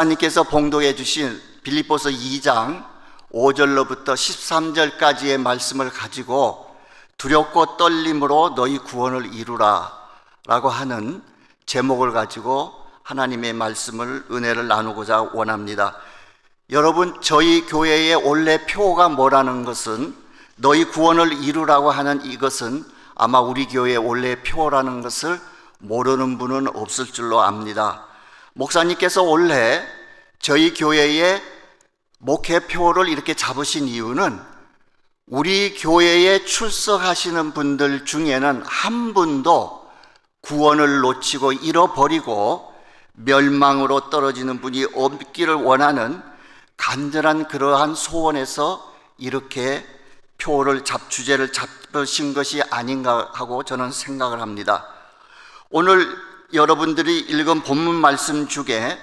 하나님께서 봉독해 주신 빌립보서 2장 5절로부터 13절까지의 말씀을 가지고 두렵고 떨림으로 너희 구원을 이루라 라고 하는 제목을 가지고 하나님의 말씀을, 은혜를 나누고자 원합니다. 여러분, 저희 교회의 원래 표가 뭐라는 것은, 너희 구원을 이루라고 하는 이것은 아마 우리 교회의 원래 표라는 것을 모르는 분은 없을 줄로 압니다. 목사님께서 원래 저희 교회의 목회표를 이렇게 잡으신 이유는 우리 교회에 출석하시는 분들 중에는 한 분도 구원을 놓치고 잃어버리고 멸망으로 떨어지는 분이 없기를 원하는 간절한 그러한 소원에서 이렇게 주제를 잡으신 것이 아닌가 하고 저는 생각을 합니다. 오늘 여러분들이 읽은 본문 말씀 중에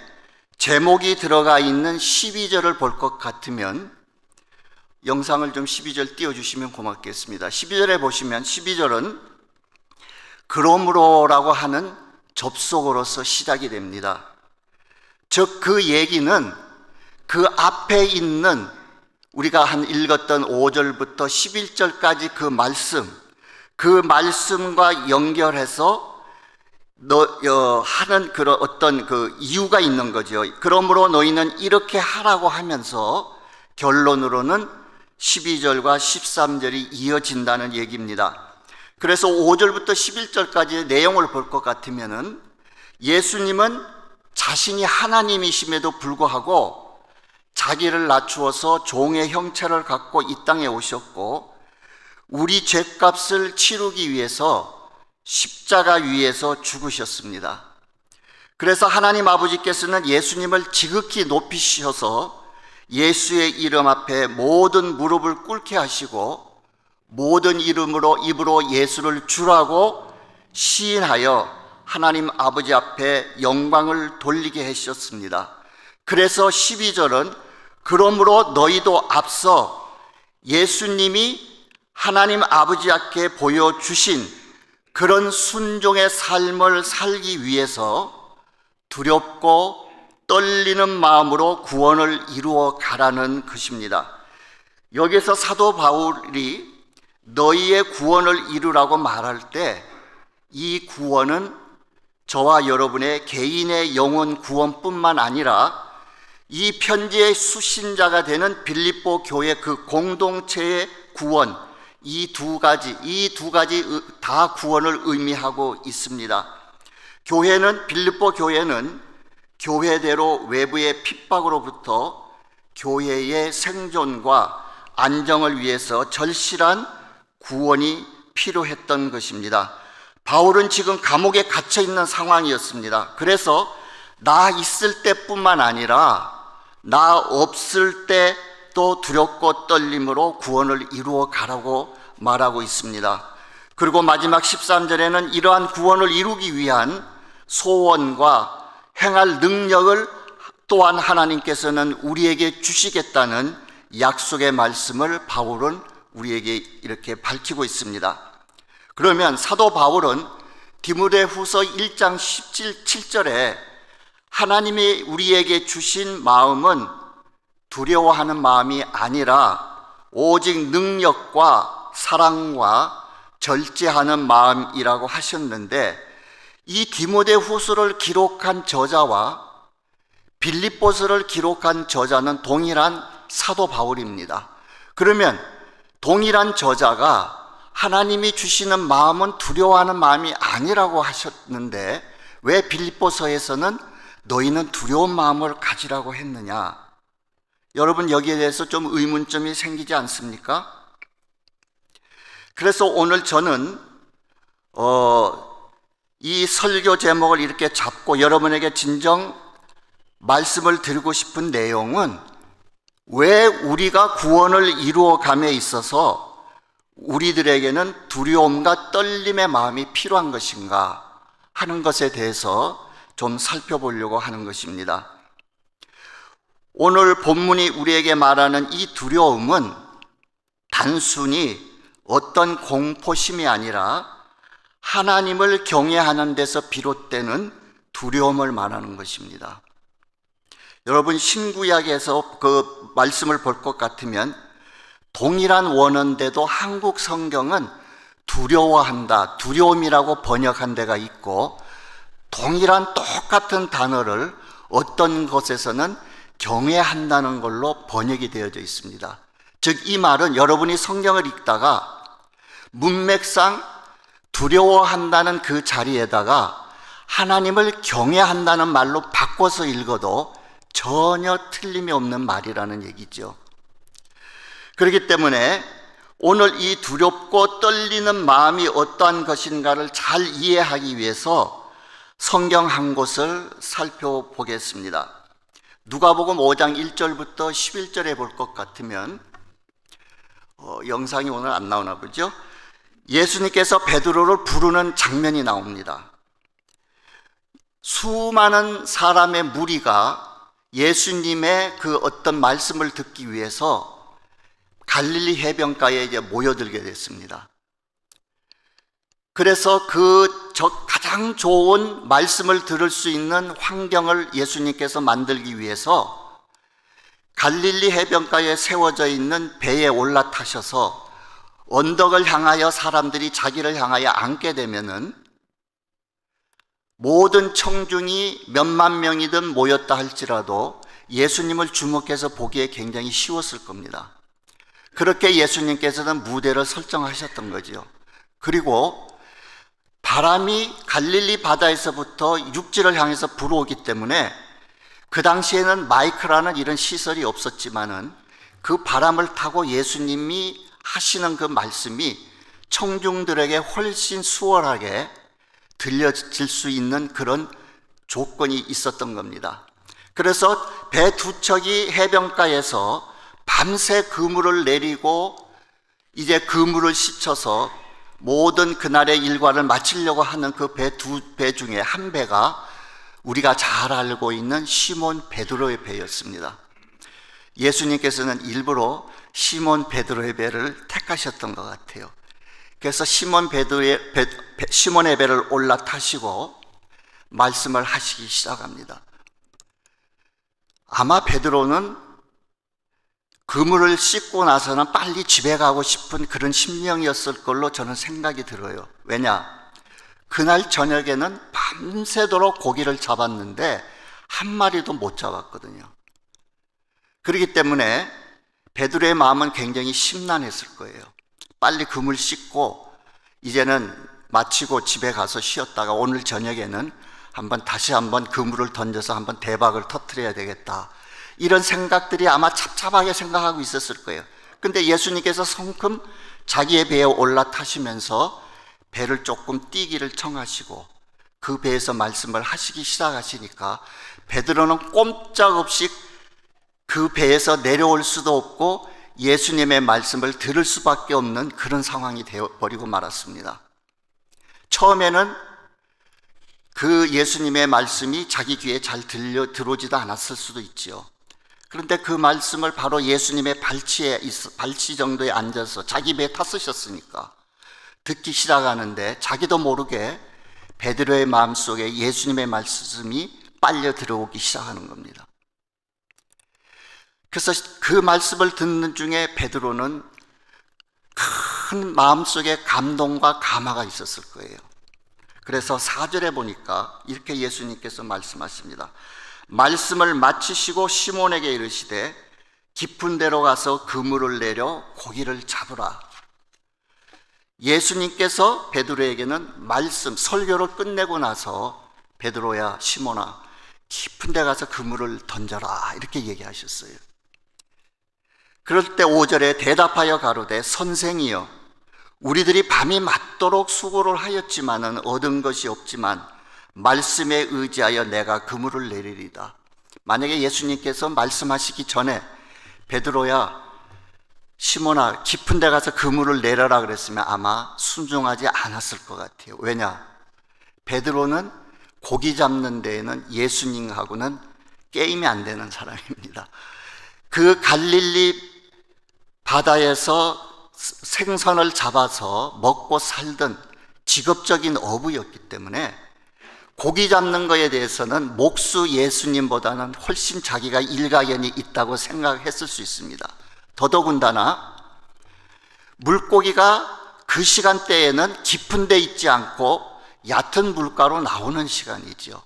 제목이 들어가 있는 12절을 볼 것 같으면 영상을 좀 12절 띄워주시면 고맙겠습니다. 12절에 보시면 12절은 그러므로라고 하는 접속어로서 시작이 됩니다. 즉 그 얘기는 그 앞에 있는 우리가 읽었던 5절부터 11절까지 그 말씀과 연결해서 하는 그런 어떤 그 이유가 있는 거죠. 그러므로 너희는 이렇게 하라고 하면서 결론으로는 12절과 13절이 이어진다는 얘기입니다. 그래서 5절부터 11절까지의 내용을 볼 것 같으면은 예수님은 자신이 하나님이심에도 불구하고 자기를 낮추어서 종의 형체를 갖고 이 땅에 오셨고 우리 죄값을 치르기 위해서 십자가 위에서 죽으셨습니다. 그래서 하나님 아버지께서는 예수님을 지극히 높이셔서 예수의 이름 앞에 모든 무릎을 꿇게 하시고 모든 입으로 예수를 주라고 시인하여 하나님 아버지 앞에 영광을 돌리게 하셨습니다. 그래서 12절은 그러므로 너희도 앞서 예수님이 하나님 아버지 앞에 보여주신 그런 순종의 삶을 살기 위해서 두렵고 떨리는 마음으로 구원을 이루어 가라는 것입니다. 여기서 사도 바울이 너희의 구원을 이루라고 말할 때 이 구원은 저와 여러분의 개인의 영혼 구원뿐만 아니라 이 편지의 수신자가 되는 빌립보 교회 그 공동체의 구원, 이 두 가지 다 구원을 의미하고 있습니다. 빌립보 교회는 교회대로 외부의 핍박으로부터 교회의 생존과 안정을 위해서 절실한 구원이 필요했던 것입니다. 바울은 지금 감옥에 갇혀 있는 상황이었습니다. 그래서 나 있을 때뿐만 아니라 나 없을 때도 두렵고 떨림으로 구원을 이루어 가라고 말하고 있습니다. 그리고 마지막 13절에는 이러한 구원을 이루기 위한 소원과 행할 능력을 또한 하나님께서는 우리에게 주시겠다는 약속의 말씀을 바울은 우리에게 이렇게 밝히고 있습니다. 그러면 사도 바울은 디모데후서 1장 17절에 하나님이 우리에게 주신 마음은 두려워하는 마음이 아니라 오직 능력과 사랑과 절제하는 마음이라고 하셨는데, 이 디모데후서를 기록한 저자와 빌립보서를 기록한 저자는 동일한 사도 바울입니다. 그러면 동일한 저자가 하나님이 주시는 마음은 두려워하는 마음이 아니라고 하셨는데 왜 빌립보서에서는 너희는 두려운 마음을 가지라고 했느냐? 여러분, 여기에 대해서 좀 의문점이 생기지 않습니까? 그래서 오늘 저는 이 설교 제목을 이렇게 잡고 여러분에게 진정 말씀을 드리고 싶은 내용은 왜 우리가 구원을 이루어감에 있어서 우리들에게는 두려움과 떨림의 마음이 필요한 것인가 하는 것에 대해서 좀 살펴보려고 하는 것입니다. 오늘 본문이 우리에게 말하는 이 두려움은 단순히 어떤 공포심이 아니라 하나님을 경외하는 데서 비롯되는 두려움을 말하는 것입니다. 여러분 신구약에서 그 말씀을 볼 것 같으면 동일한 원어인데도 한국 성경은 두려워한다, 두려움이라고 번역한 데가 있고 동일한 똑같은 단어를 어떤 것에서는 경외한다는 걸로 번역이 되어져 있습니다. 즉 이 말은 여러분이 성경을 읽다가 문맥상 두려워한다는 그 자리에다가 하나님을 경외한다는 말로 바꿔서 읽어도 전혀 틀림이 없는 말이라는 얘기죠. 그렇기 때문에 오늘 이 두렵고 떨리는 마음이 어떠한 것인가를 잘 이해하기 위해서 성경 한 곳을 살펴보겠습니다. 누가복음 5장 1절부터 11절에 볼 것 같으면 영상이 오늘 안 나오나 보죠? 예수님께서 베드로를 부르는 장면이 나옵니다. 수많은 사람의 무리가 예수님의 그 어떤 말씀을 듣기 위해서 갈릴리 해변가에 이제 모여들게 됐습니다. 그래서 가장 좋은 말씀을 들을 수 있는 환경을 예수님께서 만들기 위해서 갈릴리 해변가에 세워져 있는 배에 올라타셔서 언덕을 향하여 사람들이 자기를 향하여 앉게 되면은 모든 청중이 몇만 명이든 모였다 할지라도 예수님을 주목해서 보기에 굉장히 쉬웠을 겁니다. 그렇게 예수님께서는 무대를 설정하셨던 거죠. 그리고 바람이 갈릴리 바다에서부터 육지를 향해서 불어오기 때문에 그 당시에는 마이크라는 이런 시설이 없었지만은 그 바람을 타고 예수님이 하시는 그 말씀이 청중들에게 훨씬 수월하게 들려질 수 있는 그런 조건이 있었던 겁니다. 그래서 배 두 척이 해변가에서 밤새 그물을 내리고 이제 그물을 씻혀서 모든 그날의 일과를 마치려고 하는 그 두 배 중에 한 배가 우리가 잘 알고 있는 시몬 베드로의 배였습니다. 예수님께서는 일부러 시몬 베드로의 배를 택하셨던 것 같아요. 그래서 시몬의 배를 올라타시고 말씀을 하시기 시작합니다. 아마 베드로는 그물을 씻고 나서는 빨리 집에 가고 싶은 그런 심령이었을 걸로 저는 생각이 들어요. 왜냐? 그날 저녁에는 밤새도록 고기를 잡았는데 한 마리도 못 잡았거든요. 그렇기 때문에 베드로의 마음은 굉장히 심란했을 거예요. 빨리 그물 씻고 이제는 마치고 집에 가서 쉬었다가 오늘 저녁에는 다시 한번 그물을 던져서 한번 대박을 터뜨려야 되겠다. 이런 생각들이 아마 착잡하게 생각하고 있었을 거예요. 근데 예수님께서 성큼 자기의 배에 올라타시면서 배를 조금 띄기를 청하시고 그 배에서 말씀을 하시기 시작하시니까 베드로는 꼼짝없이 그 배에서 내려올 수도 없고 예수님의 말씀을 들을 수밖에 없는 그런 상황이 되어버리고 말았습니다. 처음에는 그 예수님의 말씀이 자기 귀에 잘 들어오지도 않았을 수도 있지요. 그런데 그 말씀을 바로 예수님의 발치 정도에 앉아서 자기 배에 탔으셨으니까 듣기 시작하는데 자기도 모르게 베드로의 마음속에 예수님의 말씀이 빨려 들어오기 시작하는 겁니다. 그래서 그 말씀을 듣는 중에 베드로는 큰 마음속에 감동과 감화가 있었을 거예요. 그래서 4절에 보니까 이렇게 예수님께서 말씀하십니다. 말씀을 마치시고 시몬에게 이르시되 깊은 데로 가서 그물을 내려 고기를 잡으라. 예수님께서 베드로에게는 말씀, 설교를 끝내고 나서 베드로야, 시몬아, 깊은 데 가서 그물을 던져라 이렇게 얘기하셨어요. 그럴 때 5절에 대답하여 가로되 선생이여 우리들이 밤이 맞도록 수고를 하였지만은 얻은 것이 없지만 말씀에 의지하여 내가 그물을 내리리다. 만약에 예수님께서 말씀하시기 전에 베드로야, 시몬아, 깊은 데 가서 그물을 내려라 그랬으면 아마 순종하지 않았을 것 같아요. 왜냐? 베드로는 고기 잡는 데에는 예수님하고는 게임이 안 되는 사람입니다. 그 갈릴리 바다에서 생선을 잡아서 먹고 살던 직업적인 어부였기 때문에 고기 잡는 거에 대해서는 목수 예수님보다는 훨씬 자기가 일가견이 있다고 생각했을 수 있습니다. 더더군다나 물고기가 그 시간대에는 깊은 데 있지 않고 얕은 물가로 나오는 시간이죠.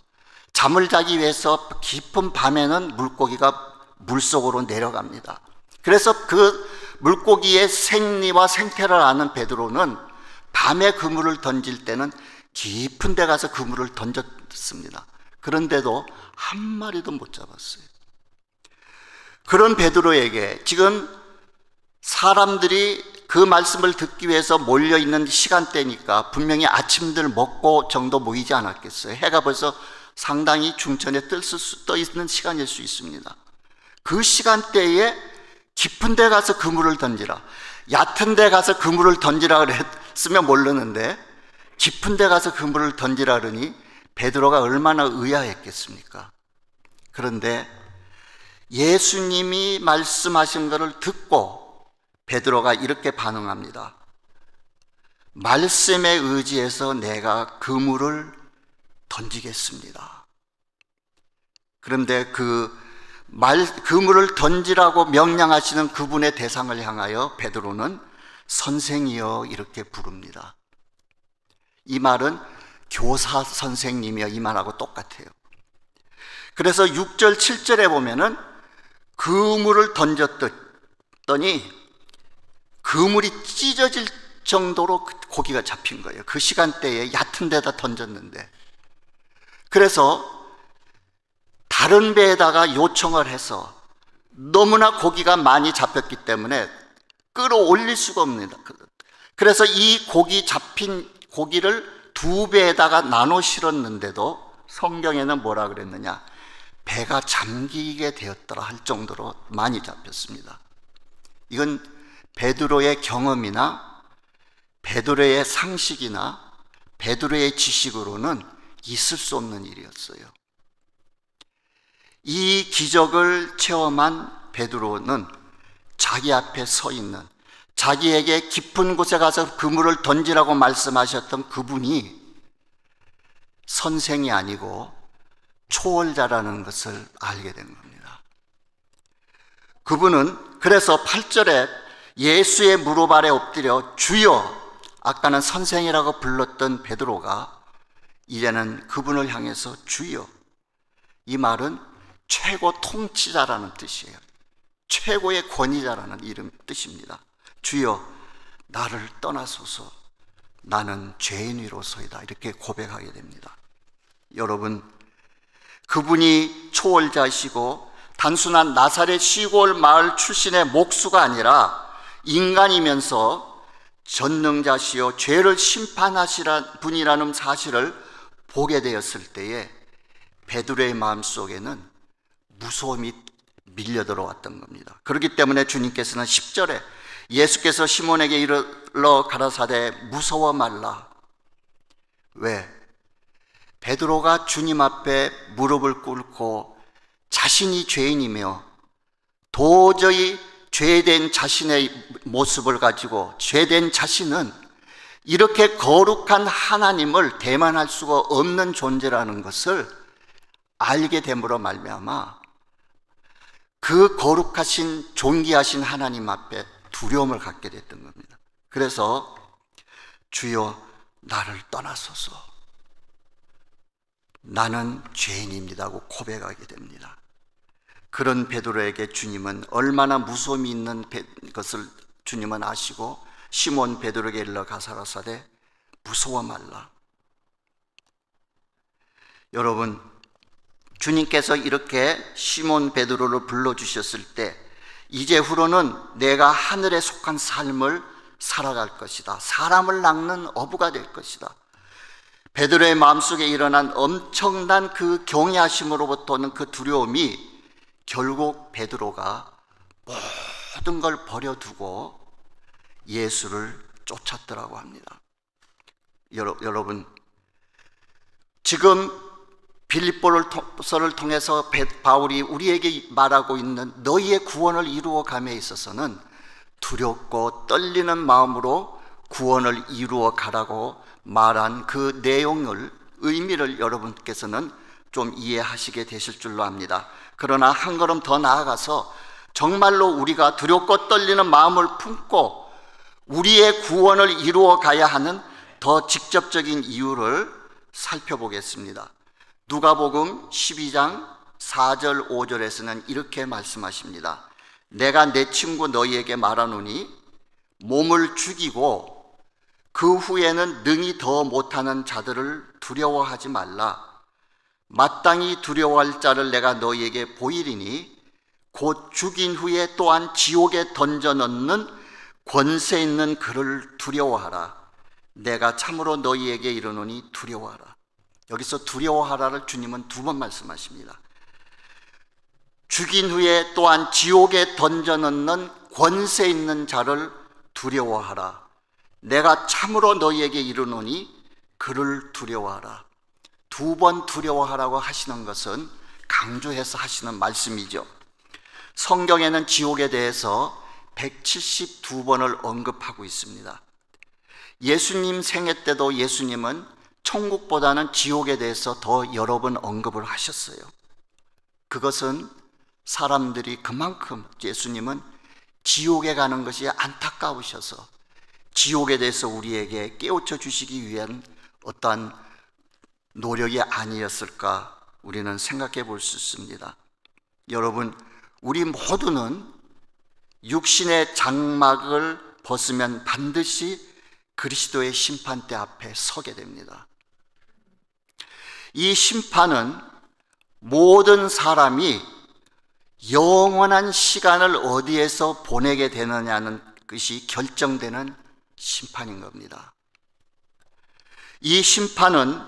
잠을 자기 위해서 깊은 밤에는 물고기가 물속으로 내려갑니다. 그래서 그 물고기의 생리와 생태를 아는 베드로는 밤에 그물을 던질 때는 깊은 데 가서 그물을 던졌습니다. 그런데도 한 마리도 못 잡았어요. 그런 베드로에게 지금 사람들이 그 말씀을 듣기 위해서 몰려있는 시간대니까 분명히 아침들 먹고 정도 모이지 않았겠어요. 해가 벌써 상당히 중천에 떠 있는 시간일 수 있습니다. 그 시간대에 깊은 데 가서 그물을 던지라, 얕은 데 가서 그물을 던지라 그랬으면 모르는데 깊은 데 가서 그물을 던지라 그러니 베드로가 얼마나 의아했겠습니까? 그런데 예수님이 말씀하신 것을 듣고 베드로가 이렇게 반응합니다. 말씀에 의지해서 내가 그물을 던지겠습니다. 그런데 그물을 던지라고 명령하시는 그분의 대상을 향하여 베드로는 선생이여 이렇게 부릅니다. 이 말은 교사 선생님이여 이 말하고 똑같아요. 그래서 6절 7절에 보면은 그물을 던졌더니 그물이 찢어질 정도로 고기가 잡힌 거예요. 그 시간대에 얕은 데다 던졌는데, 그래서 다른 배에다가 요청을 해서 너무나 고기가 많이 잡혔기 때문에 끌어올릴 수가 없습니다. 그래서 이 잡힌 고기를 두 배에다가 나눠 실었는데도 성경에는 뭐라 그랬느냐, 배가 잠기게 되었더라 할 정도로 많이 잡혔습니다. 이건 베드로의 경험이나 베드로의 상식이나 베드로의 지식으로는 있을 수 없는 일이었어요. 이 기적을 체험한 베드로는 자기 앞에 서 있는, 자기에게 깊은 곳에 가서 그물을 던지라고 말씀하셨던 그분이 선생이 아니고 초월자라는 것을 알게 된 겁니다. 그분은 그래서 8절에 예수의 무릎 아래 엎드려 주여, 아까는 선생이라고 불렀던 베드로가 이제는 그분을 향해서 주여, 이 말은 최고 통치자라는 뜻이에요. 최고의 권위자라는 뜻입니다. 주여 나를 떠나소서, 나는 죄인이로소이다, 이렇게 고백하게 됩니다. 여러분, 그분이 초월자이시고 단순한 나사렛 시골 마을 출신의 목수가 아니라 인간이면서 전능자시요 죄를 심판하시는 분이라는 사실을 보게 되었을 때에 베드로의 마음속에는 무서움이 밀려 들어왔던 겁니다. 그렇기 때문에 주님께서는 10절에 예수께서 시몬에게 이르러 가라사대 무서워 말라. 왜? 베드로가 주님 앞에 무릎을 꿇고 자신이 죄인이며 도저히 죄된 자신의 모습을 가지고 죄된 자신은 이렇게 거룩한 하나님을 대면할 수가 없는 존재라는 것을 알게 됨으로 말미암아 그 거룩하신 존귀하신 하나님 앞에 두려움을 갖게 됐던 겁니다. 그래서 주여 나를 떠나소서, 나는 죄인입니다고 고백하게 됩니다. 그런 베드로에게 주님은 얼마나 무서움이 있는 것을 주님은 아시고 시몬 베드로에게 일러 가사라사대 무서워 말라. 여러분, 주님께서 이렇게 시몬 베드로를 불러주셨을 때 이제후로는 내가 하늘에 속한 삶을 살아갈 것이다, 사람을 낚는 어부가 될 것이다. 베드로의 마음속에 일어난 엄청난 그 경외하심으로부터 오는 그 두려움이 결국 베드로가 모든 걸 버려두고 예수를 쫓았더라고 합니다. 여러분, 지금 빌립보서를 통해서 바울이 우리에게 말하고 있는 너희의 구원을 이루어 감에 있어서는 두렵고 떨리는 마음으로 구원을 이루어 가라고 말한 그 내용을 의미를 여러분께서는 좀 이해하시게 되실 줄로 압니다. 그러나 한 걸음 더 나아가서 정말로 우리가 두렵고 떨리는 마음을 품고 우리의 구원을 이루어 가야 하는 더 직접적인 이유를 살펴보겠습니다. 누가복음 12장 4절 5절에서는 이렇게 말씀하십니다. 내가 내 친구 너희에게 말하노니 몸을 죽이고 그 후에는 능히 더 못하는 자들을 두려워하지 말라. 마땅히 두려워할 자를 내가 너희에게 보이리니 곧 죽인 후에 또한 지옥에 던져 넣는 권세 있는 그를 두려워하라. 내가 참으로 너희에게 이르노니 두려워하라. 여기서 두려워하라를 주님은 두 번 말씀하십니다. 죽인 후에 또한 지옥에 던져 넣는 권세 있는 자를 두려워하라. 내가 참으로 너희에게 이르노니 그를 두려워하라. 두 번 두려워하라고 하시는 것은 강조해서 하시는 말씀이죠. 성경에는 지옥에 대해서 172번을 언급하고 있습니다. 예수님 생애 때도 예수님은 천국보다는 지옥에 대해서 더 여러 번 언급을 하셨어요. 그것은 사람들이 그만큼 예수님은 지옥에 가는 것이 안타까우셔서 지옥에 대해서 우리에게 깨우쳐 주시기 위한 어떠한 노력이 아니었을까 우리는 생각해 볼 수 있습니다. 여러분, 우리 모두는 육신의 장막을 벗으면 반드시 그리스도의 심판대 앞에 서게 됩니다. 이 심판은 모든 사람이 영원한 시간을 어디에서 보내게 되느냐는 것이 결정되는 심판인 겁니다. 이 심판은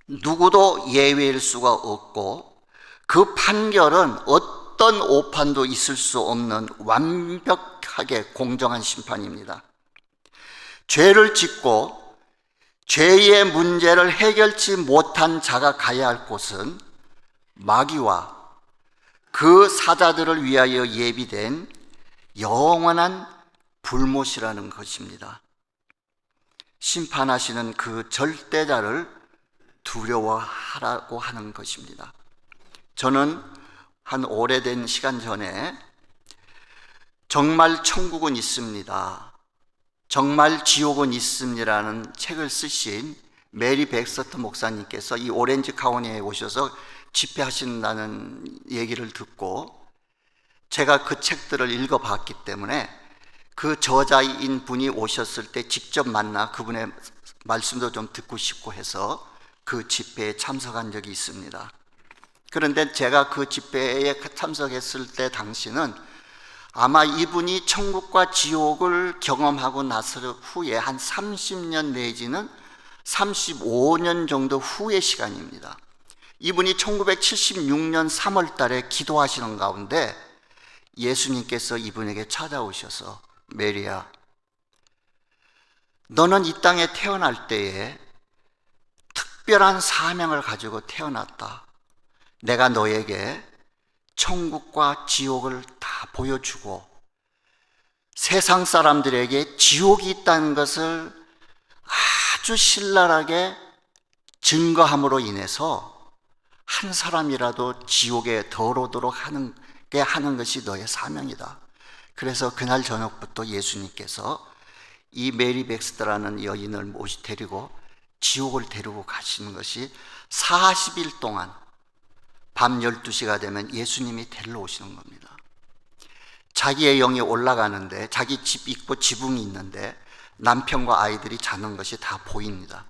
누구도 예외일 수가 없고 그 판결은 어떤 오판도 있을 수 없는 완벽하게 공정한 심판입니다. 죄를 짓고 죄의 문제를 해결치 못한 자가 가야 할 곳은 마귀와 그 사자들을 위하여 예비된 영원한 불못이라는 것입니다. 심판하시는 그 절대자를 두려워하라고 하는 것입니다. 저는 한 오래된 시간 전에 정말 천국은 있습니다, 정말 지옥은 있습니다라는 책을 쓰신 메리 백서트 목사님께서 이 오렌지 카운티에 오셔서 집회하신다는 얘기를 듣고 제가 그 책들을 읽어봤기 때문에 그 저자인 분이 오셨을 때 직접 만나 그분의 말씀도 좀 듣고 싶고 해서 그 집회에 참석한 적이 있습니다. 그런데 제가 그 집회에 참석했을 때 당시는 아마 이분이 천국과 지옥을 경험하고 나서 후에 한 30년 내지는 35년 정도 후의 시간입니다. 이분이 1976년 3월 달에 기도하시는 가운데 예수님께서 이분에게 찾아오셔서 메리야, 너는 이 땅에 태어날 때에 특별한 사명을 가지고 태어났다. 내가 너에게 천국과 지옥을 다 보여주고 세상 사람들에게 지옥이 있다는 것을 아주 신랄하게 증거함으로 인해서 한 사람이라도 지옥에 들어오도록 하는 것이 너의 사명이다. 그래서 그날 저녁부터 예수님께서 이 메리 백스터라는 여인을 데리고 지옥을 데리고 가시는 것이 40일 동안 밤 12시가 되면 예수님이 데리러 오시는 겁니다. 자기의 영이 올라가는데 자기 집 있고 지붕이 있는데 남편과 아이들이 자는 것이 다 보입니다.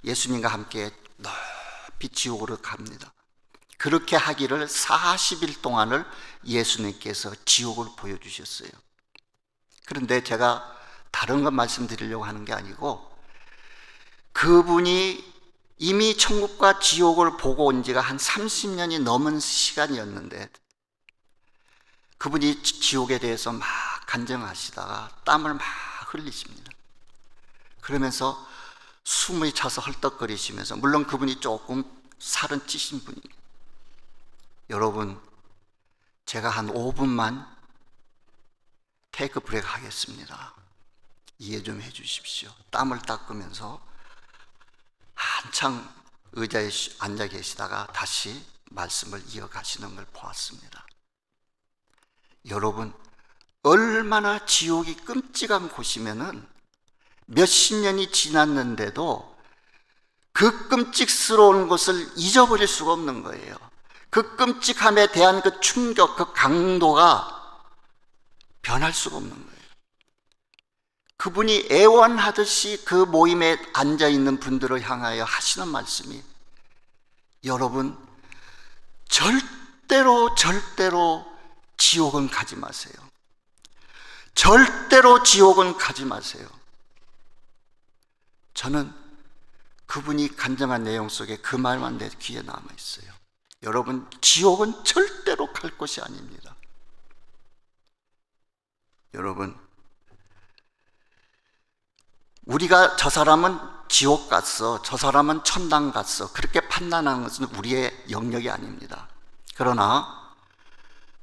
예수님과 함께 높이 지옥으로 갑니다. 그렇게 하기를 40일 동안을 예수님께서 지옥을 보여주셨어요. 그런데 제가 다른 것 말씀드리려고 하는 게 아니고 그분이 이미 천국과 지옥을 보고 온 지가 한 30년이 넘은 시간이었는데 그분이 지옥에 대해서 막 간증하시다가 땀을 막 흘리십니다. 그러면서 숨이 차서 헐떡거리시면서, 물론 그분이 조금 살은 찌신 분이에요. 여러분, 제가 한 5분만 테이크 브레이크 하겠습니다. 이해 좀 해 주십시오. 땀을 닦으면서 한창 의자에 앉아 계시다가 다시 말씀을 이어가시는 걸 보았습니다. 여러분, 얼마나 지옥이 끔찍한 곳이면은 몇십 년이 지났는데도 그 끔찍스러운 것을 잊어버릴 수가 없는 거예요. 그 끔찍함에 대한 그 충격, 그 강도가 변할 수가 없는 거예요. 그분이 애원하듯이 그 모임에 앉아있는 분들을 향하여 하시는 말씀이, 여러분, 절대로 지옥은 가지 마세요. 절대로 지옥은 가지 마세요. 저는 그분이 간증한 내용 속에 그 말만 내 귀에 남아 있어요. 여러분, 지옥은 절대로 갈 곳이 아닙니다. 여러분, 우리가 저 사람은 지옥 갔어, 저 사람은 천당 갔어, 그렇게 판단하는 것은 우리의 영역이 아닙니다. 그러나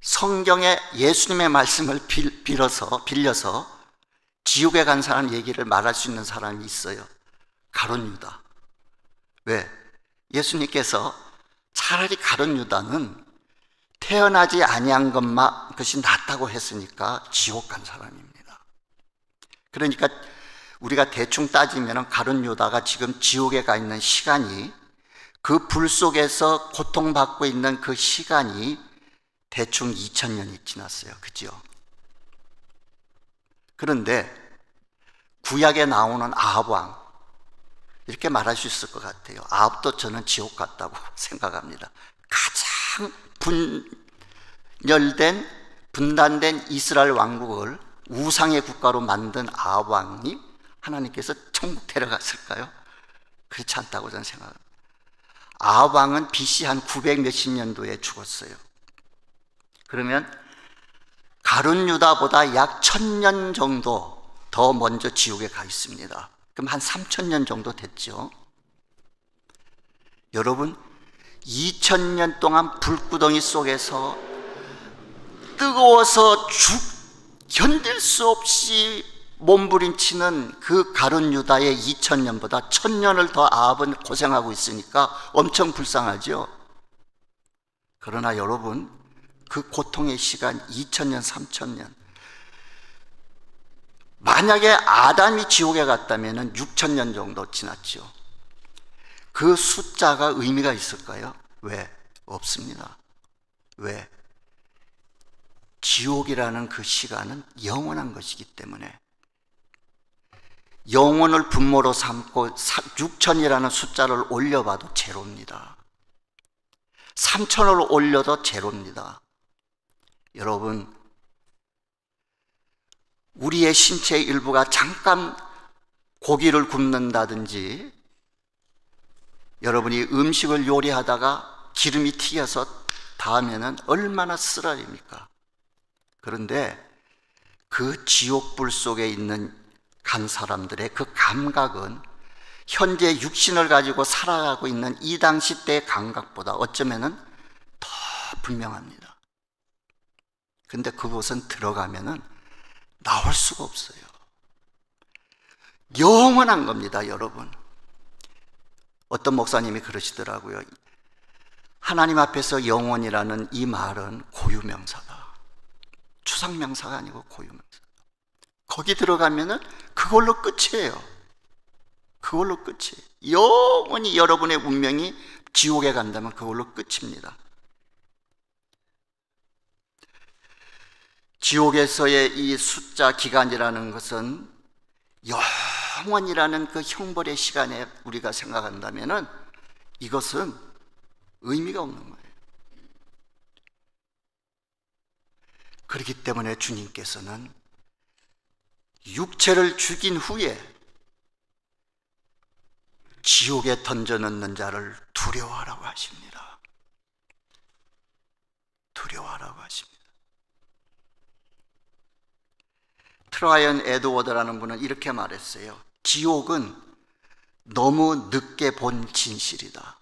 성경에 예수님의 말씀을 빌려서 지옥에 간 사람 얘기를 말할 수 있는 사람이 있어요. 가룟 유다. 왜? 예수님께서 차라리 가룟 유다는 태어나지 아니한 것이 낫다고 했으니까 지옥 간 사람입니다. 그러니까 우리가 대충 따지면 가룟 유다가 지금 지옥에 가 있는 시간이, 그 불 속에서 고통받고 있는 그 시간이 대충 2000년이 지났어요. 그죠? 그런데 구약에 나오는 아합 왕, 이렇게 말할 수 있을 것 같아요. 아합도 저는 지옥 같다고 생각합니다. 가장 분단된 이스라엘 왕국을 우상의 국가로 만든 아합 왕이 하나님께서 천국 데려갔을까요? 그렇지 않다고 저는 생각합니다. 아합 왕은 BC 한 900 몇십 년도에 죽었어요. 그러면 가룟 유다보다 약 1000년 정도 더 먼저 지옥에 가 있습니다. 그럼 한 3000년 정도 됐죠. 여러분, 2000년 동안 불구덩이 속에서 뜨거워서 견딜 수 없이 몸부림치는 그 가룟 유다의 2000년보다 1000년을 더 아합은 고생하고 있으니까 엄청 불쌍하죠. 그러나 여러분, 그 고통의 시간 2000년, 3000년, 만약에 아담이 지옥에 갔다면 6000년 정도 지났죠. 그 숫자가 의미가 있을까요? 왜? 없습니다. 왜? 지옥이라는 그 시간은 영원한 것이기 때문에, 영혼을 분모로 삼고 6000이라는 숫자를 올려봐도 제로입니다. 3000을 올려도 제로입니다. 여러분, 우리의 신체의 일부가 잠깐 고기를 굽는다든지, 여러분이 음식을 요리하다가 기름이 튀겨서 닿으면 얼마나 쓰라립니까? 그런데 그 지옥불 속에 있는 간 사람들의 그 감각은 현재 육신을 가지고 살아가고 있는 이 당시 때의 감각보다 어쩌면은 더 분명합니다. 근데 그곳은 들어가면은 나올 수가 없어요. 영원한 겁니다, 여러분. 어떤 목사님이 그러시더라고요. 하나님 앞에서 영원이라는 이 말은 고유명사다. 추상명사가 아니고 고유명사. 거기 들어가면은 그걸로 끝이에요. 그걸로 끝이에요. 영원히 여러분의 운명이 지옥에 간다면 그걸로 끝입니다. 지옥에서의 이 숫자 기간이라는 것은 영원이라는 그 형벌의 시간에 우리가 생각한다면은 이것은 의미가 없는 거예요. 그렇기 때문에 주님께서는 육체를 죽인 후에 지옥에 던져넣는 자를 두려워하라고 하십니다. 두려워하라고 하십니다. 트라이언 에드워드라는 분은 이렇게 말했어요. 지옥은 너무 늦게 본 진실이다.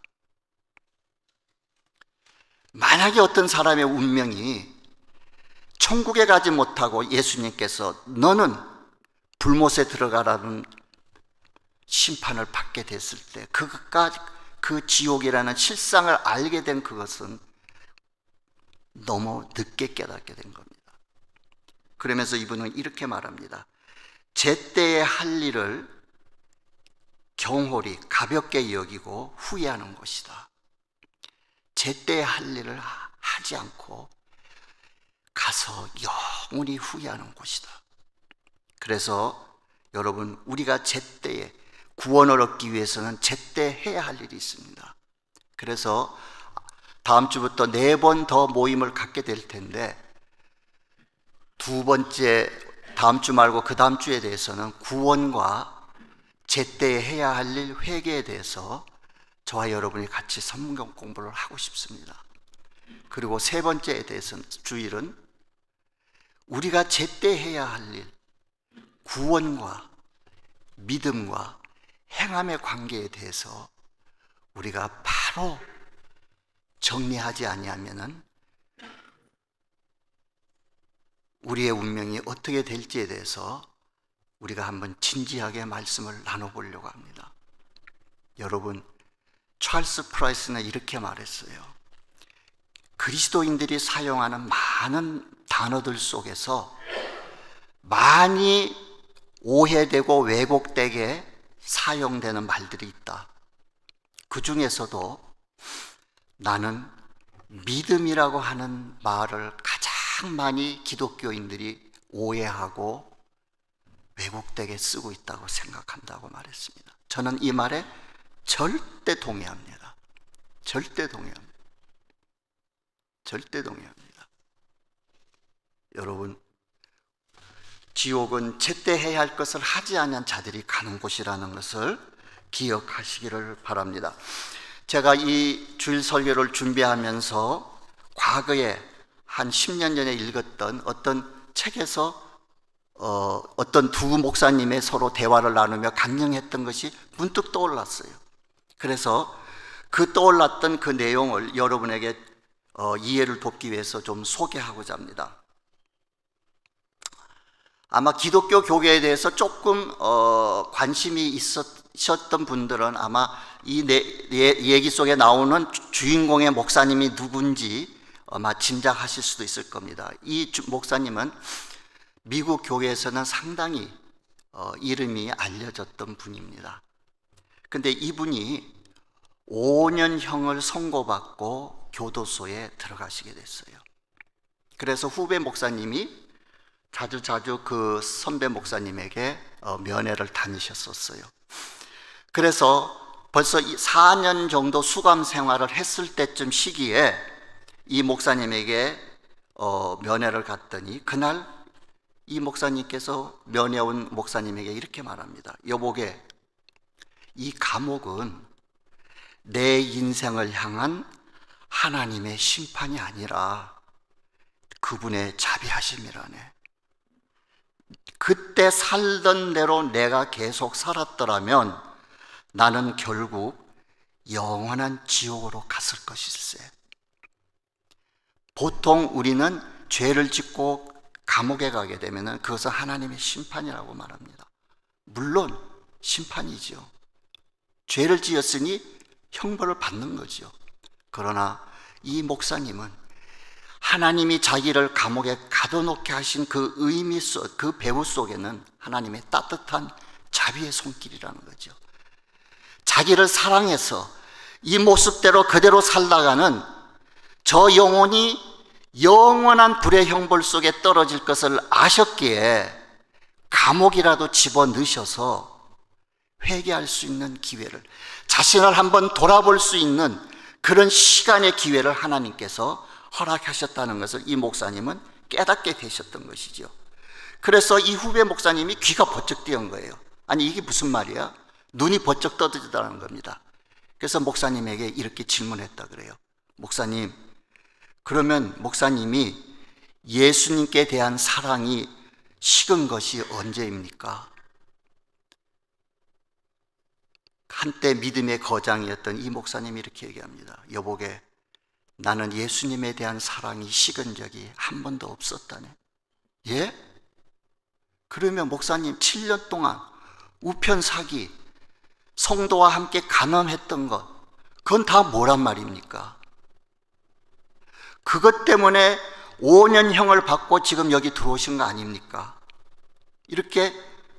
만약에 어떤 사람의 운명이 천국에 가지 못하고 예수님께서 너는 불못에 들어가라는 심판을 받게 됐을 때 그것까지 그 지옥이라는 실상을 알게 된 그것은 너무 늦게 깨닫게 된 겁니다. 그러면서 이분은 이렇게 말합니다. 제때에 할 일을 경홀히 가볍게 여기고 후회하는 것이다. 제때에 할 일을 하지 않고 가서 영원히 후회하는 것이다. 그래서 여러분, 우리가 제때에 구원을 얻기 위해서는 제때 해야 할 일이 있습니다. 그래서 다음 주부터 4번 더 모임을 갖게 될 텐데, 두 번째, 다음 주 말고 그 다음 주에 대해서는 구원과 제때 해야 할 일, 회개에 대해서 저와 여러분이 같이 성경 공부를 하고 싶습니다. 그리고 세 번째에 대해서는, 주일은 우리가 제때 해야 할 일, 구원과 믿음과 행함의 관계에 대해서 우리가 바로 정리하지 아니하면은 우리의 운명이 어떻게 될지에 대해서 우리가 한번 진지하게 말씀을 나눠보려고 합니다. 여러분, 찰스 프라이스는 이렇게 말했어요. 그리스도인들이 사용하는 많은 단어들 속에서 많이 오해되고 왜곡되게 사용되는 말들이 있다. 그 중에서도 나는 믿음이라고 하는 말을 가장 많이 기독교인들이 오해하고 왜곡되게 쓰고 있다고 생각한다고 말했습니다. 저는 이 말에 절대 동의합니다. 절대 동의합니다. 절대 동의합니다. 여러분, 지옥은 제때 해야 할 것을 하지 않은 자들이 가는 곳이라는 것을 기억하시기를 바랍니다. 제가 이 주일 설교를 준비하면서 과거에 한 10년 전에 읽었던 어떤 책에서 어떤 두 목사님의 서로 대화를 나누며 감명했던 것이 문득 떠올랐어요. 그래서 그 떠올랐던 그 내용을 여러분에게 이해를 돕기 위해서 좀 소개하고자 합니다. 아마 기독교 교계에 대해서 조금 관심이 있으셨던 분들은 아마 이 얘기 속에 나오는 주인공의 목사님이 누군지 아마 짐작하실 수도 있을 겁니다. 이 목사님은 미국 교회에서는 상당히 이름이 알려졌던 분입니다. 근데 이분이 5년형을 선고받고 교도소에 들어가시게 됐어요. 그래서 후배 목사님이 자주 그 선배 목사님에게 면회를 다니셨었어요. 그래서 벌써 4년 정도 수감 생활을 했을 때쯤 시기에 이 목사님에게 면회를 갔더니 그날 이 목사님께서 면회 온 목사님에게 이렇게 말합니다. 여보게, 이 감옥은 내 인생을 향한 하나님의 심판이 아니라 그분의 자비하심이라네. 그때 살던 대로 내가 계속 살았더라면 나는 결국 영원한 지옥으로 갔을 것일세. 보통 우리는 죄를 짓고 감옥에 가게 되면 그것은 하나님의 심판이라고 말합니다. 물론 심판이죠. 죄를 지었으니 형벌을 받는 거죠. 그러나 이 목사님은 하나님이 자기를 감옥에 가둬놓게 하신 그 의미 속, 그 배후 속에는 하나님의 따뜻한 자비의 손길이라는 거죠. 자기를 사랑해서 이 모습대로 그대로 살다가는 저 영혼이 영원한 불의 형벌 속에 떨어질 것을 아셨기에 감옥이라도 집어넣으셔서 회개할 수 있는 기회를, 자신을 한번 돌아볼 수 있는 그런 시간의 기회를 하나님께서 허락하셨다는 것을 이 목사님은 깨닫게 되셨던 것이죠. 그래서 이 후배 목사님이 귀가 번쩍 뜨인 거예요. 아니, 이게 무슨 말이야? 눈이 번쩍 떠지다는 겁니다. 그래서 목사님에게 이렇게 질문했다 그래요. 목사님, 그러면 목사님이 예수님께 대한 사랑이 식은 것이 언제입니까? 한때 믿음의 거장이었던 이 목사님이 이렇게 얘기합니다. 여보게, 나는 예수님에 대한 사랑이 식은 적이 한 번도 없었다네. 예? 그러면 목사님 7년 동안 우편 사기, 성도와 함께 간음했던 것, 그건 다 뭐란 말입니까? 그것 때문에 5년형을 받고 지금 여기 들어오신 거 아닙니까? 이렇게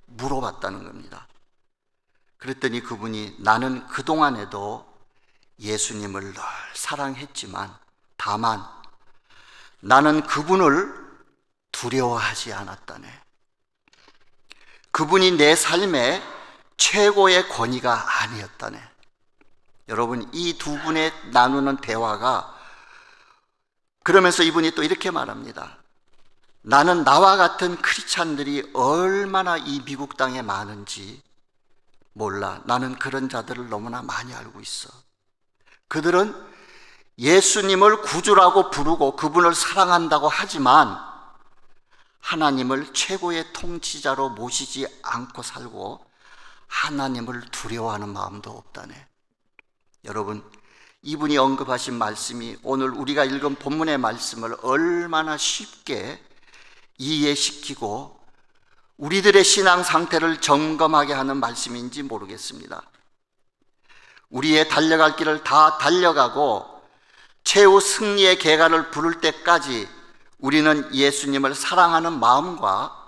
물어봤다는 겁니다. 그랬더니 그분이 나는 그동안에도 예수님을 늘 사랑했지만 다만 나는 그분을 두려워하지 않았다네. 그분이 내 삶의 최고의 권위가 아니었다네. 여러분, 이 두 분의 나누는 대화가, 그러면서 이분이 또 이렇게 말합니다. 나는 나와 같은 크리스찬들이 얼마나 이 미국 땅에 많은지 몰라. 나는 그런 자들을 너무나 많이 알고 있어. 그들은 예수님을 구주라고 부르고 그분을 사랑한다고 하지만 하나님을 최고의 통치자로 모시지 않고 살고 하나님을 두려워하는 마음도 없다네. 여러분, 이분이 언급하신 말씀이 오늘 우리가 읽은 본문의 말씀을 얼마나 쉽게 이해시키고 우리들의 신앙 상태를 점검하게 하는 말씀인지 모르겠습니다. 우리의 달려갈 길을 다 달려가고 최후 승리의 계가를 부를 때까지 우리는 예수님을 사랑하는 마음과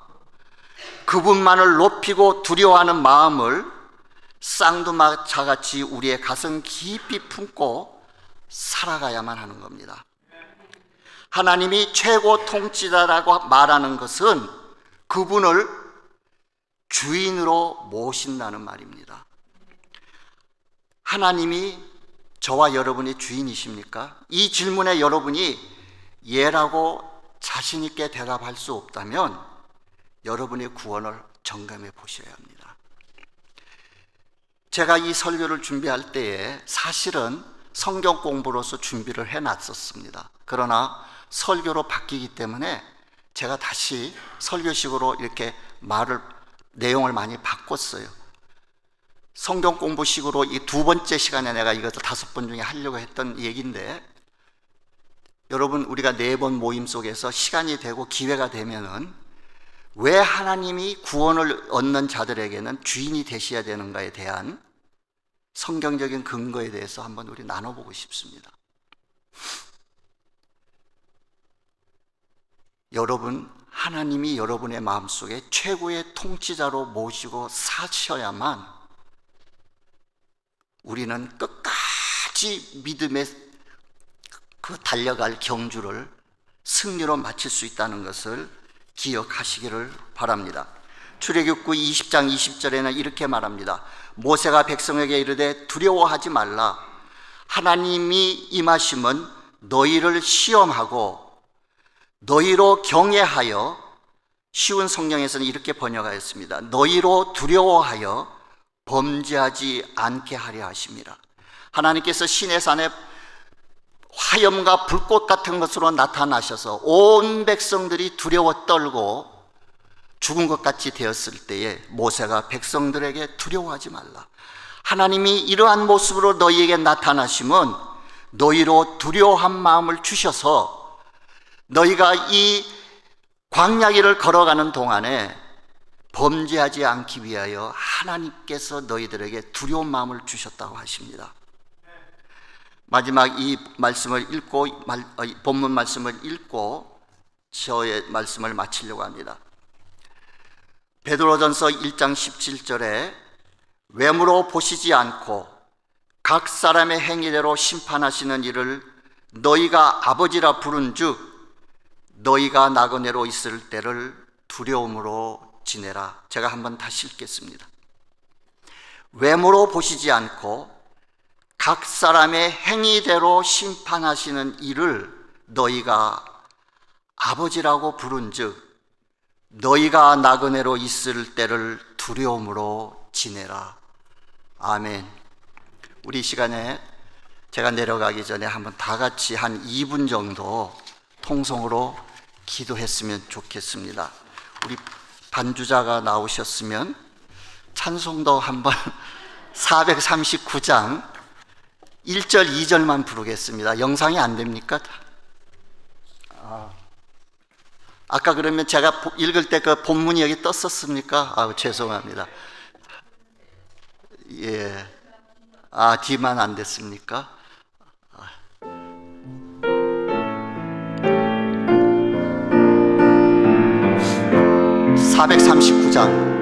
그분만을 높이고 두려워하는 마음을 쌍두마차같이 우리의 가슴 깊이 품고 살아가야만 하는 겁니다. 하나님이 최고 통치자라고 말하는 것은 그분을 주인으로 모신다는 말입니다. 하나님이 저와 여러분의 주인이십니까? 이 질문에 여러분이 예라고 자신 있게 대답할 수 없다면 여러분의 구원을 점검해 보셔야 합니다. 제가 이 설교를 준비할 때에 사실은 성경 공부로서 준비를 해놨었습니다. 그러나 설교로 바뀌기 때문에 제가 다시 설교식으로 이렇게 내용을 많이 바꿨어요. 성경 공부식으로 이 두 번째 시간에 내가 이것을 5번 중에 하려고 했던 얘기인데, 여러분, 우리가 4번 모임 속에서 시간이 되고 기회가 되면은 왜 하나님이 구원을 얻는 자들에게는 주인이 되셔야 되는가에 대한 성경적인 근거에 대해서 한번 우리 나눠보고 싶습니다. 여러분, 하나님이 여러분의 마음속에 최고의 통치자로 모시고 사셔야만 우리는 끝까지 믿음의 그 달려갈 경주를 승리로 마칠 수 있다는 것을 기억하시기를 바랍니다. 출애굽기 20장 20절에는 이렇게 말합니다. 모세가 백성에게 이르되 두려워하지 말라. 하나님이 임하심은 너희를 시험하고 너희로 경외하여, 쉬운 성경에서는 이렇게 번역하였습니다. 너희로 두려워하여 범죄하지 않게 하려 하심이라. 하나님께서 시내산에 화염과 불꽃 같은 것으로 나타나셔서 온 백성들이 두려워 떨고 죽은 것 같이 되었을 때에 모세가 백성들에게 두려워하지 말라. 하나님이 이러한 모습으로 너희에게 나타나시면 너희로 두려워한 마음을 주셔서 너희가 이 광야길을 걸어가는 동안에 범죄하지 않기 위하여 하나님께서 너희들에게 두려운 마음을 주셨다고 하십니다. 마지막 이 말씀을 읽고, 본문 말씀을 읽고 저의 말씀을 마치려고 합니다. 베드로전서 1장 17절에 외모로 보시지 않고 각 사람의 행위대로 심판하시는 이를 너희가 아버지라 부른즉 너희가 나그네로 있을 때를 두려움으로 지내라. 제가 한번 다시 읽겠습니다. 외모로 보시지 않고 각 사람의 행위대로 심판하시는 이를 너희가 아버지라고 부른즉 너희가 나그네로 있을 때를 두려움으로 지내라. 아멘. 우리 시간에 제가 내려가기 전에 한번 다 같이 한 2분 정도 통성으로 기도했으면 좋겠습니다. 우리 반주자가 나오셨으면 찬송도 한번 439장 1절 2절만 부르겠습니다. 영상이 안 됩니까? 아까 그러면 제가 읽을 때 그 본문이 여기 떴었습니까? 죄송합니다. 예. D만 안 됐습니까? 439장.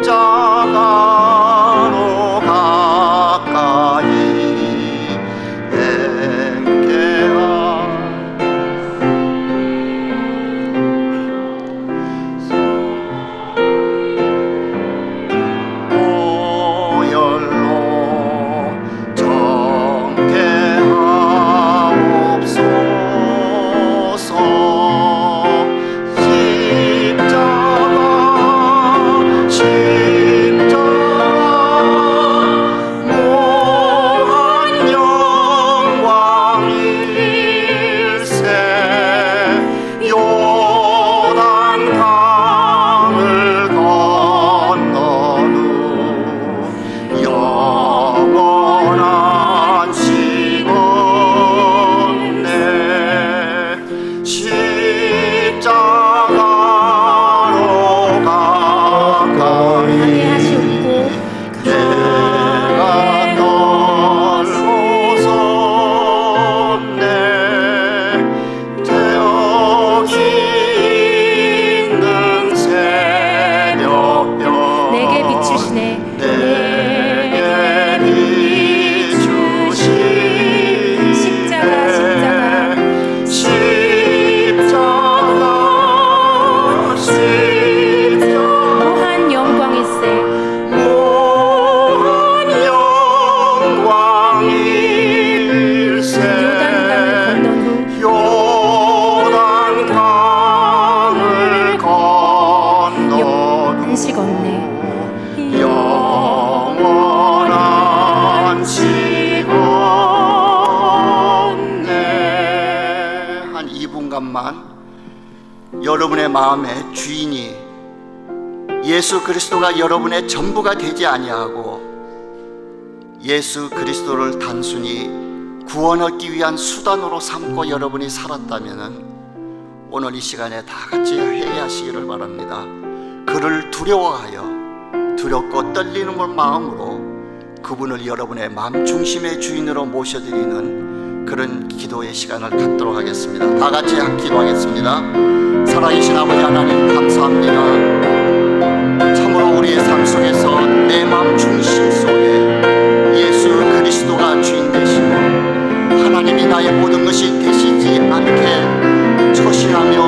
십자가로 가까이 행케하 오열로 정케하옵소서. 영원한 시건네. 한 2분간만 여러분의 마음의 주인이 예수 그리스도가 여러분의 전부가 되지 아니하고 예수 그리스도를 단순히 구원 얻기 위한 수단으로 삼고 여러분이 살았다면 오늘 이 시간에 다 같이 회개하시기를 바랍니다. 그를 두려워하여 두렵고 떨리는 마음으로 그분을 여러분의 마음 중심의 주인으로 모셔드리는 그런 기도의 시간을 갖도록 하겠습니다. 다 같이 기도하겠습니다. 살아계신 아버지 하나님 감사합니다. 참으로 우리의 삶 속에서 내 마음 중심 속에 예수 그리스도가 주인 되시고 하나님이 나의 모든 것이 되시지 않게 처신하며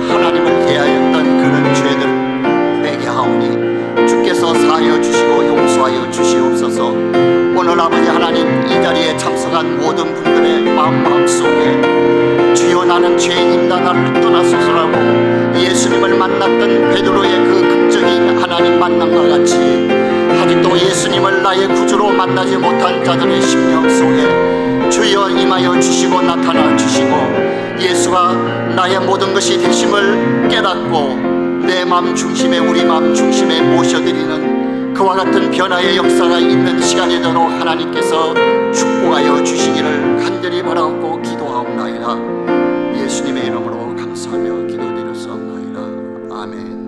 하나님을 대하였던 그런 죄들 회개하오니 주께서 사하여 주시고 용서하여 주시옵소서. 오늘 아버지 하나님 이 자리에 참석한 모든 분들의 마음속에 주여 나는 죄인입니다 나를 떠나소서라고 예수님을 만났던 베드로의 그 극적인 하나님 만남과 같이 아직도 예수님을 나의 구주로 만나지 못한 자들의 심령 속에 주여 임하여 주시고 나타나 주시고 예수가 나의 모든 것이 되심을 깨닫고 내 마음 중심에 우리 마음 중심에 모셔드리는 그와 같은 변화의 역사가 있는 시간이 되도록 하나님께서 축복하여 주시기를 간절히 바라옵고 기도하옵나이다. 예수님의 이름으로 감사하며 기도드렸사옵나이다. 아멘.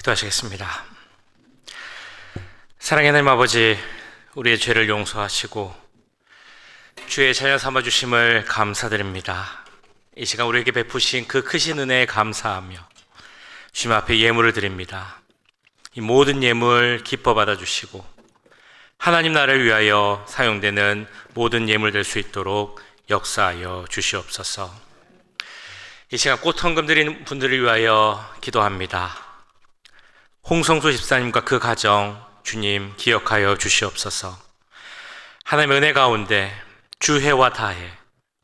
기도하시겠습니다. 사랑의 하나님 아버지, 우리의 죄를 용서하시고 주의 자녀 삼아주심을 감사드립니다. 이 시간 우리에게 베푸신 그 크신 은혜에 감사하며 주님 앞에 예물을 드립니다. 이 모든 예물 기뻐 받아주시고 하나님 나라를 위하여 사용되는 모든 예물 될 수 있도록 역사하여 주시옵소서. 이 시간 꽃 헌금 드리는 분들을 위하여 기도합니다. 홍성수 집사님과 그 가정 주님 기억하여 주시옵소서. 하나님의 은혜 가운데 주해와 다해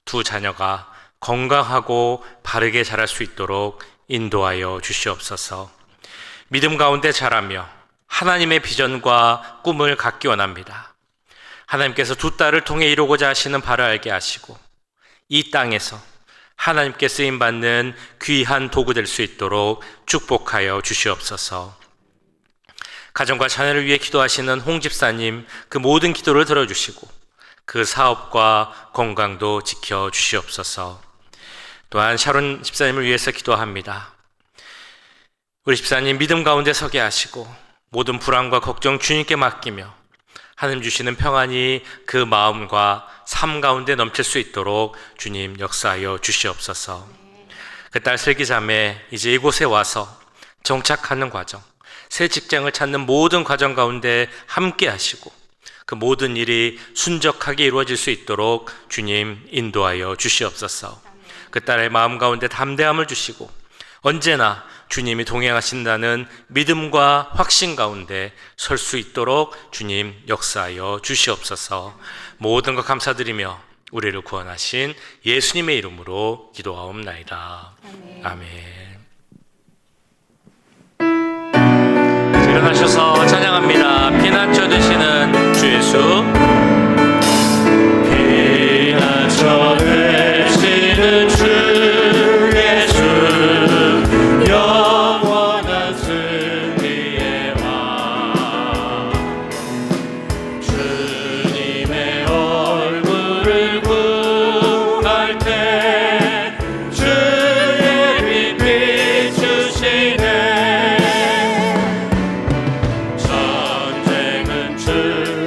두 자녀가 건강하고 바르게 자랄 수 있도록 인도하여 주시옵소서. 믿음 가운데 자라며 하나님의 비전과 꿈을 갖기 원합니다. 하나님께서 두 딸을 통해 이루고자 하시는 바를 알게 하시고 이 땅에서 하나님께 쓰임받는 귀한 도구 될 수 있도록 축복하여 주시옵소서. 가정과 자녀를 위해 기도하시는 홍 집사님 그 모든 기도를 들어주시고 그 사업과 건강도 지켜주시옵소서. 또한 샤론 집사님을 위해서 기도합니다. 우리 집사님 믿음 가운데 서게 하시고 모든 불안과 걱정 주님께 맡기며 하나님 주시는 평안이 그 마음과 삶 가운데 넘칠 수 있도록 주님 역사하여 주시옵소서. 그 딸 슬기자매 이제 이곳에 와서 정착하는 과정, 새 직장을 찾는 모든 과정 가운데 함께 하시고 그 모든 일이 순적하게 이루어질 수 있도록 주님 인도하여 주시옵소서. 그 딸의 마음 가운데 담대함을 주시고 언제나 주님이 동행하신다는 믿음과 확신 가운데 설 수 있도록 주님 역사하여 주시옵소서. 모든 것 감사드리며 우리를 구원하신 예수님의 이름으로 기도하옵나이다. 아멘. 일어나셔서 찬양합니다. 피난처 되시는 주 예수. 피난처 되시는 주 예수, 영원한 승리의 왕. 주님의 얼굴을 구할 때 주의 빛 비추시네. 전쟁은 주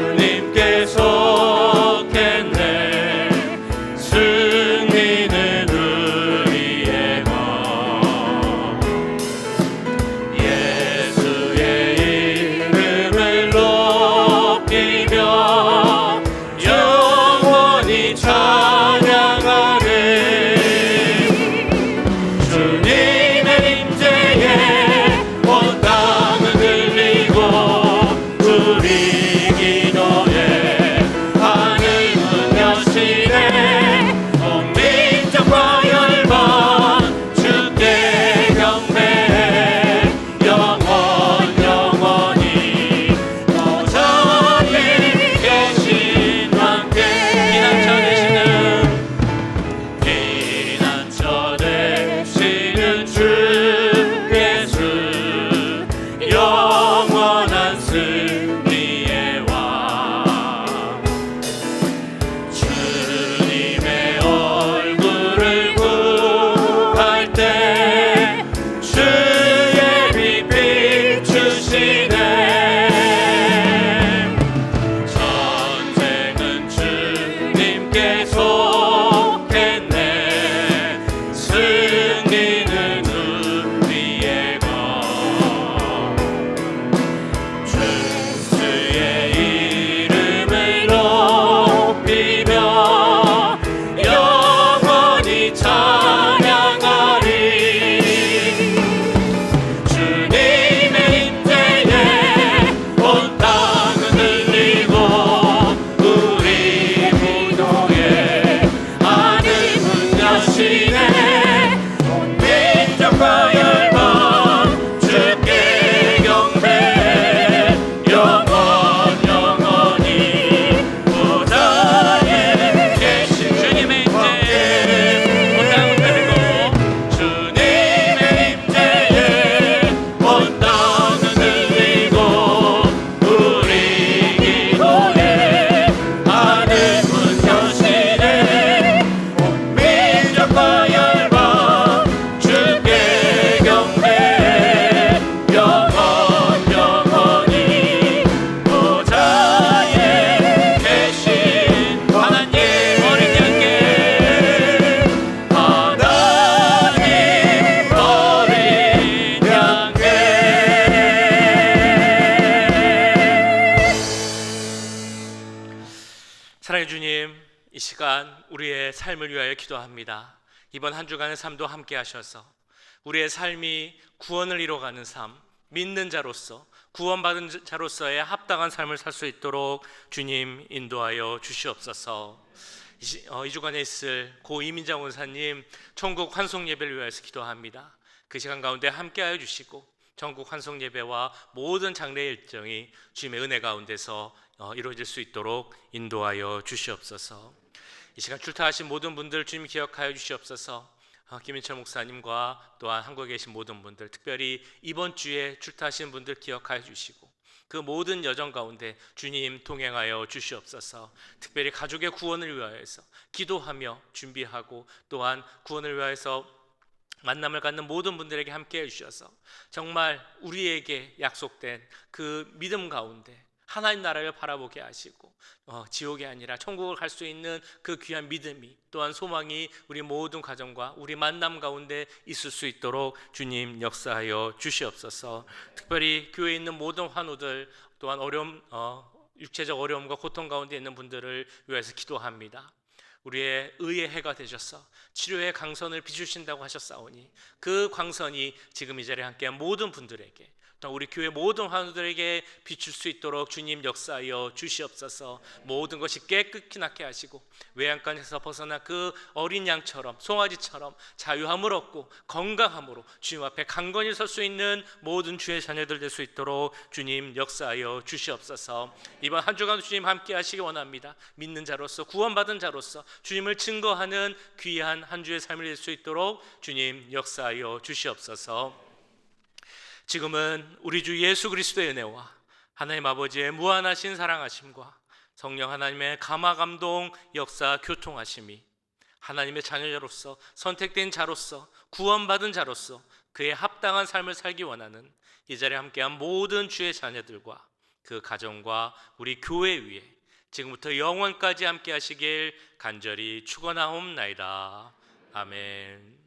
사랑해 주님, 이 시간 우리의 삶을 위하여 기도합니다. 이번 한 주간의 삶도 함께 하셔서 우리의 삶이 구원을 이뤄가는 삶, 믿는 자로서 구원받은 자로서의 합당한 삶을 살 수 있도록 주님 인도하여 주시옵소서. 이 주간에 있을 고 이민정 원사님 천국 환송 예배를 위해서 기도합니다. 그 시간 가운데 함께하여 주시고 전국 환송 예배와 모든 장례 일정이 주님의 은혜 가운데서 이루어질 수 있도록 인도하여 주시옵소서. 이 시간 출타하신 모든 분들 주님 기억하여 주시옵소서. 김인철 목사님과 또한 한국에 계신 모든 분들, 특별히 이번 주에 출타하신 분들 기억하여 주시고 그 모든 여정 가운데 주님 동행하여 주시옵소서. 특별히 가족의 구원을 위하여서 기도하며 준비하고 또한 구원을 위하여서 만남을 갖는 모든 분들에게 함께 해주셔서 정말 우리에게 약속된 그 믿음 가운데 하나님 나라를 바라보게 하시고 지옥이 아니라 천국을 갈 수 있는 그 귀한 믿음이 또한 소망이 우리 모든 가정과 우리 만남 가운데 있을 수 있도록 주님 역사하여 주시옵소서. 특별히 교회에 있는 모든 환우들 또한 육체적 어려움과 고통 가운데 있는 분들을 위해서 기도합니다. 우리의 의의 해가 되셔서 치료의 강선을 비추신다고 하셨사오니 그 광선이 지금 이 자리에 함께한 모든 분들에게 또 우리 교회 모든 환우들에게 비출 수 있도록 주님 역사하여 주시옵소서. 모든 것이 깨끗이 낫게 하시고 외양간에서 벗어난 그 어린 양처럼 송아지처럼 자유함을 얻고 건강함으로 주님 앞에 강건히 설 수 있는 모든 주의 자녀들 될 수 있도록 주님 역사하여 주시옵소서. 이번 한 주간 주님 함께 하시기 원합니다. 믿는 자로서 구원받은 자로서 주님을 증거하는 귀한 한 주의 삶을 될 수 있도록 주님 역사하여 주시옵소서. 지금은 우리 주 예수 그리스도의 은혜와 하나님 아버지의 무한하신 사랑하심과 성령 하나님의 감화감동 역사 교통하심이 하나님의 자녀로서 선택된 자로서 구원받은 자로서 그의 합당한 삶을 살기 원하는 이 자리에 함께한 모든 주의 자녀들과 그 가정과 우리 교회 위에 지금부터 영원까지 함께 하시길 간절히 축원하옵나이다. 아멘.